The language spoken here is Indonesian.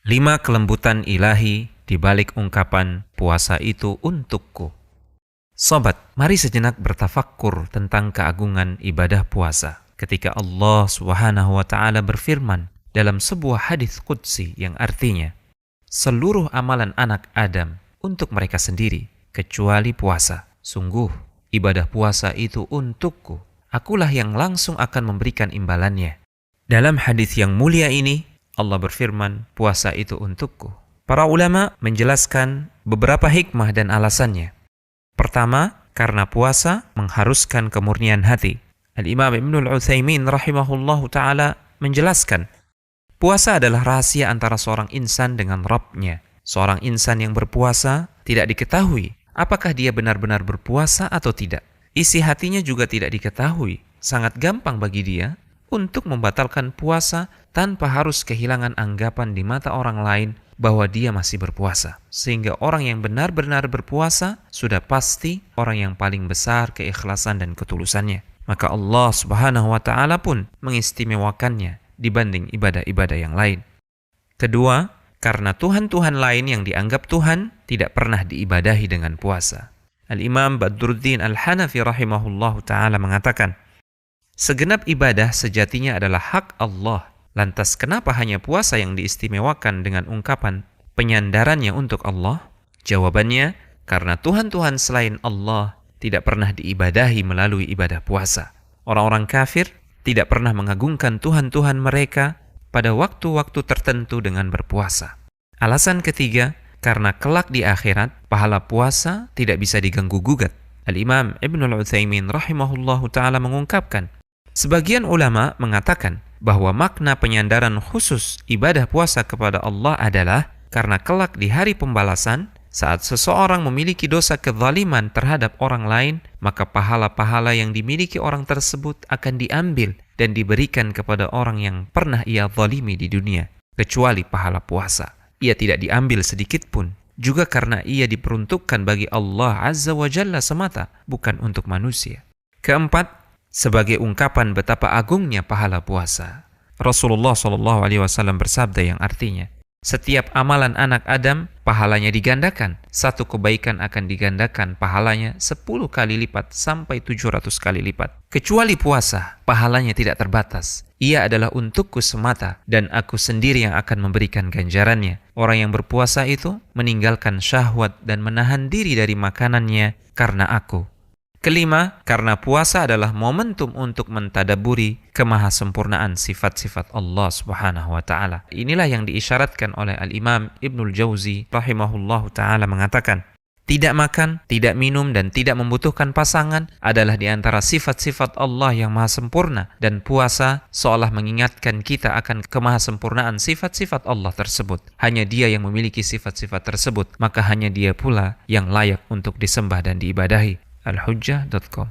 5 kelembutan ilahi di balik ungkapan puasa itu untukku. Sobat, mari sejenak bertafakkur tentang keagungan ibadah puasa. Ketika Allah Subhanahu wa Ta'ala berfirman dalam sebuah hadis qudsi yang artinya, seluruh amalan anak Adam untuk mereka sendiri kecuali puasa. Sungguh, ibadah puasa itu untukku. Akulah yang langsung akan memberikan imbalannya. Dalam hadis yang mulia ini, Allah berfirman, puasa itu untukku. Para ulama menjelaskan beberapa hikmah dan alasannya. Pertama, karena puasa mengharuskan kemurnian hati. Al-Imam Ibnul Utsaimin rahimahullahu ta'ala menjelaskan, puasa adalah rahasia antara seorang insan dengan Rabb-nya. Seorang insan yang berpuasa tidak diketahui apakah dia benar-benar berpuasa atau tidak. Isi hatinya juga tidak diketahui. Sangat gampang bagi dia untuk membatalkan puasa tanpa harus kehilangan anggapan di mata orang lain bahwa dia masih berpuasa. Sehingga orang yang benar-benar berpuasa sudah pasti orang yang paling besar keikhlasan dan ketulusannya. Maka Allah Subhanahu wa Ta'ala pun mengistimewakannya dibanding ibadah-ibadah yang lain. Kedua, karena Tuhan-Tuhan lain yang dianggap Tuhan tidak pernah diibadahi dengan puasa. Al-Imam Badruddin Al-Hanafi rahimahullahu ta'ala mengatakan, segenap ibadah sejatinya adalah hak Allah. Lantas kenapa hanya puasa yang diistimewakan dengan ungkapan penyandarannya untuk Allah? Jawabannya, karena Tuhan-Tuhan selain Allah tidak pernah diibadahi melalui ibadah puasa. Orang-orang kafir tidak pernah mengagungkan Tuhan-Tuhan mereka pada waktu-waktu tertentu dengan berpuasa. Alasan ketiga, karena kelak di akhirat, pahala puasa tidak bisa diganggu-gugat. Al-Imam Ibnul Utsaimin rahimahullahu ta'ala mengungkapkan, sebagian ulama mengatakan bahwa makna penyandaran khusus ibadah puasa kepada Allah adalah karena kelak di hari pembalasan, saat seseorang memiliki dosa kezaliman terhadap orang lain, maka pahala-pahala yang dimiliki orang tersebut akan diambil dan diberikan kepada orang yang pernah ia zalimi di dunia, kecuali pahala puasa. Ia tidak diambil sedikit pun, juga karena ia diperuntukkan bagi Allah Azza wa Jalla semata, bukan untuk manusia. Keempat, sebagai ungkapan betapa agungnya pahala puasa. Rasulullah SAW bersabda yang artinya, setiap amalan anak Adam, pahalanya digandakan. Satu kebaikan akan digandakan pahalanya 10 kali lipat sampai 700 kali lipat. Kecuali puasa, pahalanya tidak terbatas. Ia adalah untukku semata dan aku sendiri yang akan memberikan ganjarannya. Orang yang berpuasa itu meninggalkan syahwat dan menahan diri dari makanannya karena aku. Kelima, karena puasa adalah momentum untuk mentadaburi kemahasempurnaan sifat-sifat Allah Subhanahu wa Ta'ala. Inilah yang diisyaratkan oleh Al-Imam Ibnul Jauzi rahimahullahu ta'ala mengatakan, tidak makan, tidak minum, dan tidak membutuhkan pasangan adalah di antara sifat-sifat Allah yang maha sempurna, dan puasa seolah mengingatkan kita akan kemahasempurnaan sifat-sifat Allah tersebut. Hanya Dia yang memiliki sifat-sifat tersebut, maka hanya Dia pula yang layak untuk disembah dan diibadahi. Al-Hujjah.com